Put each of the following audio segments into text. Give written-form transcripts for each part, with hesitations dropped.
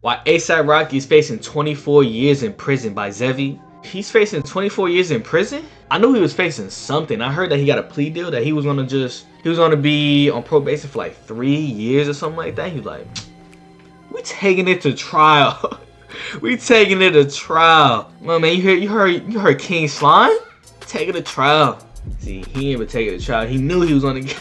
Why ASAP Rocky is facing 24 years in prison by Zevi. He's facing 24 years in prison? I knew he was facing something. I heard that he got a plea deal that he was gonna be on probation for like 3 years or something like that. He was like, we taking it to trial. We taking it to trial. Well, man, you heard King Slime? Taking it to trial. See, he ain't even taking it to trial. He knew he was gonna get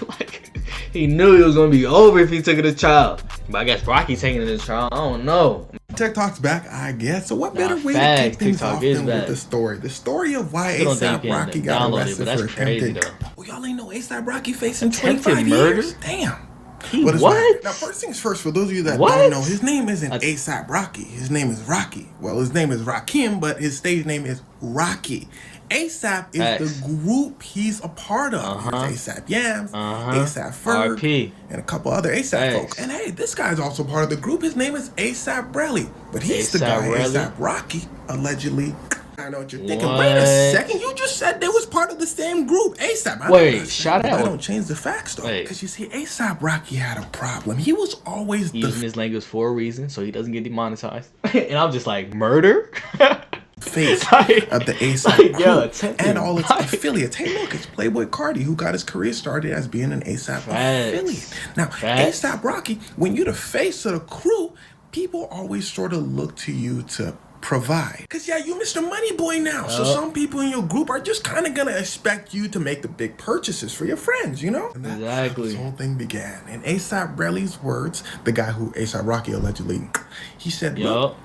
he knew it was gonna be over if he took it to trial. But I guess Rocky taking it to trial. I don't know. TikTok's back, I guess. So what better way to kick things off than with the story? The story of why ASAP Rocky got arrested for attempted. Well, y'all ain't know ASAP Rocky facing 25 years. Damn. What? Now, first things first, for those of you that don't know, his name isn't ASAP Rocky. His name is Rocky. Well, his name is Rakim, but his stage name is Rocky. ASAP is the group he's a part of. ASAP Yams, ASAP Ferg, and a couple other ASAP folks. And hey, this guy's also part of the group. His name is ASAP Relly. But he's the guy, ASAP Rocky, allegedly. I know what you're thinking. Wait a second, you just said they was part of the same group. ASAP. Wait, shout out. I don't change the facts though. Because you see, ASAP Rocky had a problem. He was always using his language for a reason, so he doesn't get demonetized. And I'm just like, murder? Face of the ASAP crew and all its affiliates. Hey, look, it's Playboy Cardi who got his career started as being an ASAP affiliate. Now, ASAP Rocky, when you're the face of the crew, people always sort of look to you to provide. Because, yeah, you Mr. Money Boy now. So some people in your group are just kind of going to expect you to make the big purchases for your friends, you know? And that's how this whole thing began. In ASAP Relly's words, the guy who ASAP Rocky allegedly, he said, look,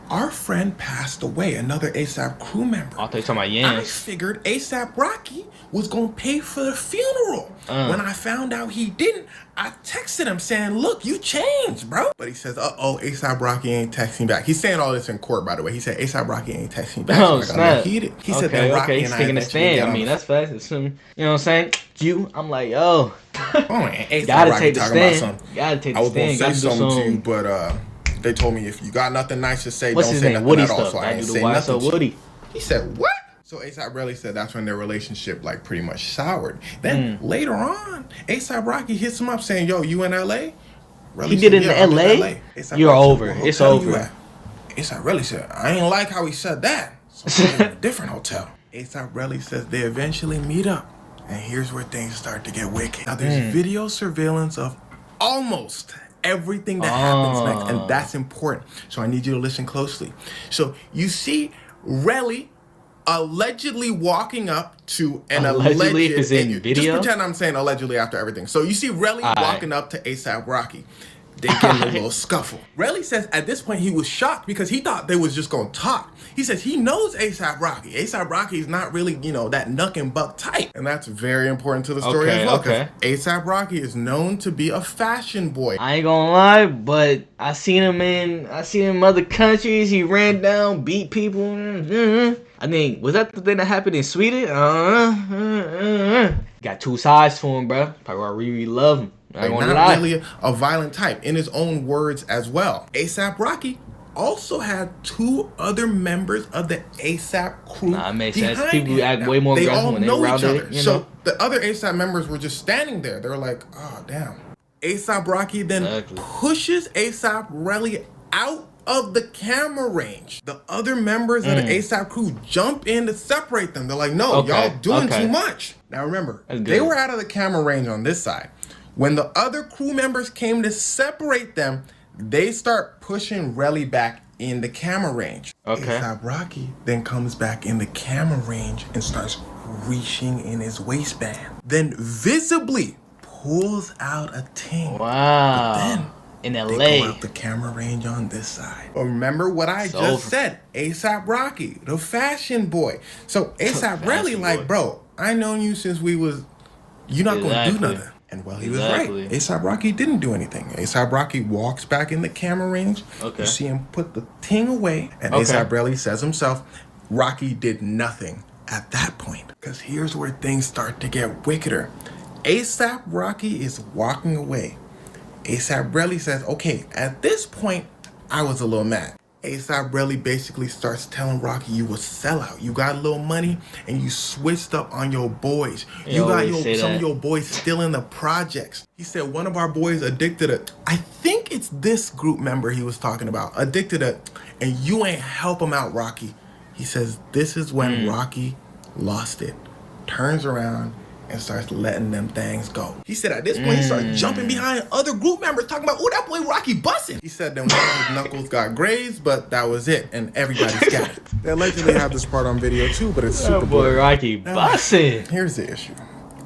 our friend passed away, another ASAP crew member. I thought you were talking about Yams. I figured ASAP Rocky was going to pay for the funeral. When I found out he didn't, I texted him saying, look, you changed, bro. But he says, uh-oh, ASAP Rocky ain't texting back. He's saying all this in court, by the way. He said ASAP Rocky ain't texting back. Oh, so I got heated. He said that Rocky he's taking a stand. I mean, that's fast. You know what I'm saying? I'm like, yo. Gotta take the stand. Gotta take the stand. I was going to say something to you, but they told me if you got nothing nice to say, don't say nothing Woody at all. Stuff. So I ain't say nothing. Woody. He said, what? So ASAP Rocky said that's when their relationship like pretty much soured. Then later on, ASAP Rocky hits him up saying, yo, you in LA? He did it in LA? You're over. It's over. ASAP Rocky said, I ain't like how he said that. So I'm in a different hotel. ASAP Rocky says they eventually meet up. And here's where things start to get wicked. Now there's video surveillance of almost everything that happens next, and that's important. So I need you to listen closely. So you see Relly allegedly walking up to an allegedly is in video. Just pretend I'm saying allegedly after everything. So you see Relly walking up to ASAP Rocky. They get in a little scuffle. Relly says at this point he was shocked because he thought they was just gonna talk. He says he knows ASAP Rocky. ASAP Rocky is not really, that knuck and buck type. And that's very important to the story as well. Because ASAP Rocky is known to be a fashion boy. I ain't gonna lie, but I seen him in other countries. He ran down, beat people. I think, was that the thing that happened in Sweden? Got two sides for him, bro. Probably why I really love him. Not really a violent type, in his own words as well. ASAP Rocky also had two other members of the ASAP crew. It makes sense. People act way more aggressive when they around it. So the other ASAP members were just standing there. They were like, oh, damn. ASAP Rocky then pushes ASAP Rocky out of the camera range. The other members of the ASAP crew jump in to separate them. They're like, no, y'all doing too much. Now remember, they were out of the camera range on this side. When the other crew members came to separate them, they start pushing Relly back in the camera range. ASAP Rocky then comes back in the camera range and starts reaching in his waistband. Then visibly pulls out a ting. Wow. But then in LA. They go out the camera range on this side. But remember what I just said. ASAP Rocky, the fashion boy. So ASAP Rocky like, bro, I known you since we was, you're not going to do nothing. And well, he was right. ASAP Rocky didn't do anything. ASAP Rocky walks back in the camera range. You see him put the ting away. And ASAP Rocky says himself, Rocky did nothing at that point. Because here's where things start to get wickeder. ASAP Rocky is walking away. ASAP Rocky says, okay, at this point, I was a little mad. A$AP Rocky basically starts telling Rocky, you a sellout. You got a little money and you switched up on your boys. You got some of your boys still in the projects. He said one of our boys addicted to, I think it's this group member he was talking about, addicted to, and you ain't help him out, Rocky. He says this is when Rocky lost it, turns around and starts letting them things go. He said at this point he started jumping behind other group members talking about, oh, that boy Rocky busting. He said then one of his knuckles got grazed, but that was it, and everybody scattered. They allegedly have this part on video too, but it's super boy Rocky busting. Here's the issue.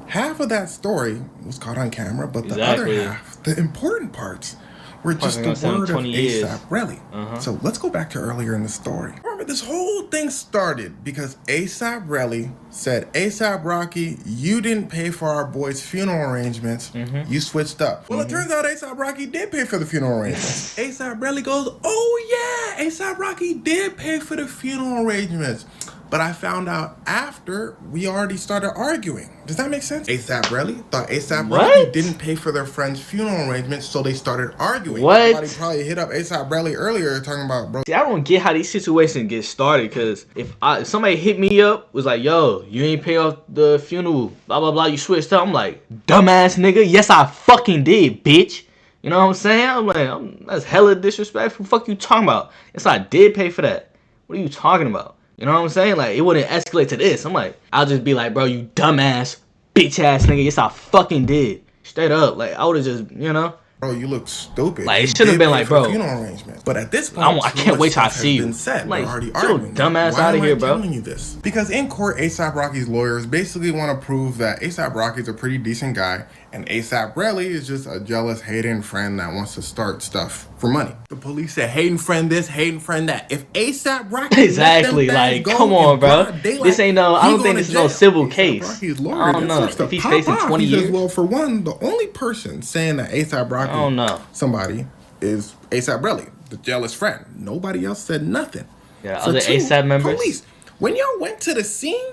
Half of that story was caught on camera, but the other half, the important parts, were just the word of A$AP Rocky. So let's go back to earlier in the story. Remember, this whole thing started because A$AP Rocky said, A$AP Rocky, you didn't pay for our boy's funeral arrangements. You switched up. Well, it turns out A$AP Rocky did pay for the funeral arrangements. A$AP Rocky goes, oh yeah, A$AP Rocky did pay for the funeral arrangements. But I found out after we already started arguing. Does that make sense? A$AP Rocky thought A$AP Rocky didn't pay for their friend's funeral arrangements, so they started arguing. Somebody probably hit up A$AP Rocky earlier talking about, bro. See, I don't get how these situations get started, because if somebody hit me up, was like, yo, you ain't pay off the funeral, blah, blah, blah, you switched up. I'm like, dumbass nigga, yes, I fucking did, bitch. You know what I'm saying? I'm like, that's hella disrespectful. Fuck you talking about? Yes, I did pay for that. What are you talking about? You know what I'm saying? Like, it wouldn't escalate to this. I'm like, I'll just be like, bro, you dumbass, bitch ass nigga. Yes, I fucking did. Straight up. Like, I would have just, you know. Bro, you look stupid. Like, it should have been like, bro. Funeral arrangements. But at this point, I can't wait till I see you. Like, already arguing. Dumbass out of here, bro. Why am I telling you this? Because in court, A$AP Rocky's lawyers basically want to prove that A$AP Rocky's a pretty decent guy, and A$AP Rocky is just a jealous, hating friend that wants to start stuff for money. The police said, hating friend this, hating friend that. If A$AP Rocky exactly, like, come on, bro. This ain't no, I don't think this is no civil case. Rocky's lawyer, I don't know. If he's facing 20 years. Well, for one, the only person saying that A$AP Rocky, I don't know, somebody is A$AP Rocky, the jealous friend. Nobody else said nothing. Yeah, other A$AP members. Police, when y'all went to the scene,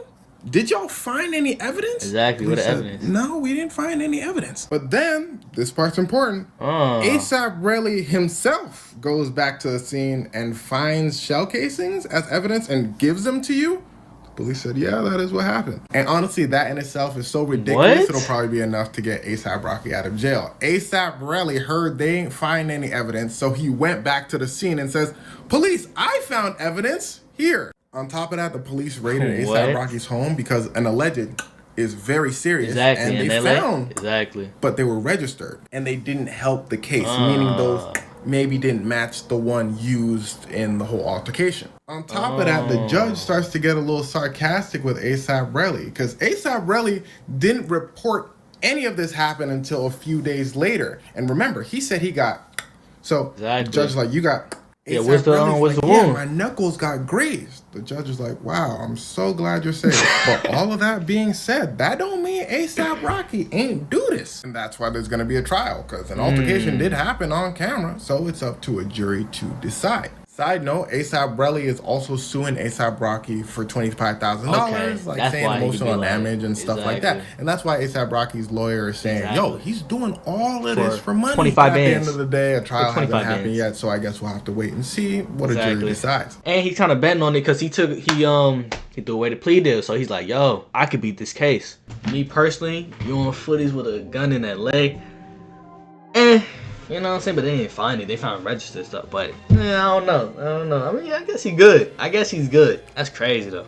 did y'all find any evidence? Exactly, what evidence? No, we didn't find any evidence. But then, this part's important. A$AP Rocky himself goes back to the scene and finds shell casings as evidence and gives them to you. The police said, yeah, that is what happened. And honestly, that in itself is so ridiculous, it'll probably be enough to get A$AP Rocky out of jail. A$AP Rocky heard they didn't find any evidence, so he went back to the scene and says, police, I found evidence here. On top of that, the police raided A$AP Rocky's home because an alleged is very serious. Exactly. And they found, exactly. But they were registered. And they didn't help the case, meaning those maybe didn't match the one used in the whole altercation. On top of that, the judge starts to get a little sarcastic with A$AP Rocky because A$AP Rocky didn't report any of this happen until a few days later. And remember, he said he got, so the judge's like, you got... Yeah, what's the wound? Yeah, my knuckles got grazed. The judge is like, wow, I'm so glad you're safe. But all of that being said, that don't mean A$AP Rocky ain't do this. And that's why there's going to be a trial, because an altercation did happen on camera. So it's up to a jury to decide. Side note, A$AP Rocky is also suing A$AP Rocky for $25,000, like that's saying emotional damage and stuff like that. And that's why A$AP Rocky's lawyer is saying, yo, he's doing all of this for money. 25 At the bands. end of the day, a trial hasn't happened yet, so I guess we'll have to wait and see what a jury decides. And he's kind of betting on it because he threw away the plea deal, so he's like, yo, I could beat this case. Me personally, you on footies with a gun in that leg, you know what I'm saying? But they didn't find it. They found registered stuff. But I don't know. I mean, I guess he's good. That's crazy though.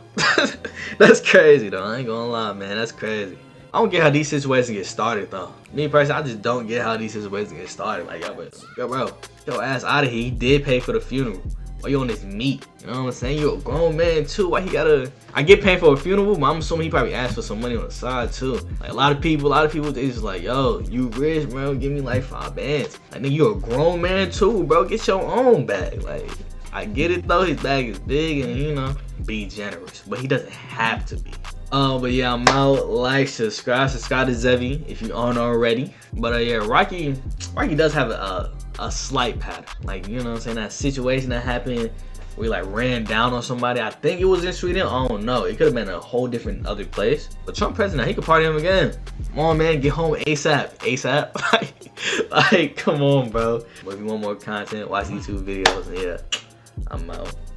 That's crazy though. I ain't gonna lie, man. That's crazy. I don't get how these situations get started though. Me personally, I just don't get how these situations get started. Like, yo, bro, your ass out of here. He did pay for the funeral. Why you on this meat? You know what I'm saying? You're a grown man too. Why he gotta? I get paid for a funeral, but I'm assuming he probably asked for some money on the side too. Like a lot of people, they just like, yo, you rich, bro? Give me like 5 bands. Like, nigga, you're a grown man too, bro. Get your own bag. Like, I get it though. His bag is big, and you know, be generous, but he doesn't have to be. But yeah, I'm out. Like, subscribe to Zevi if you aren't already. But yeah, Rocky does have a slight pattern. Like, you know what I'm saying? That situation that happened where he like ran down on somebody. I think it was in Sweden. I don't know. It could have been a whole different other place. But Trump president, he could party him again. Come on, man. Get home ASAP. ASAP. like, come on, bro. But if you want more content, watch YouTube videos. And yeah, I'm out.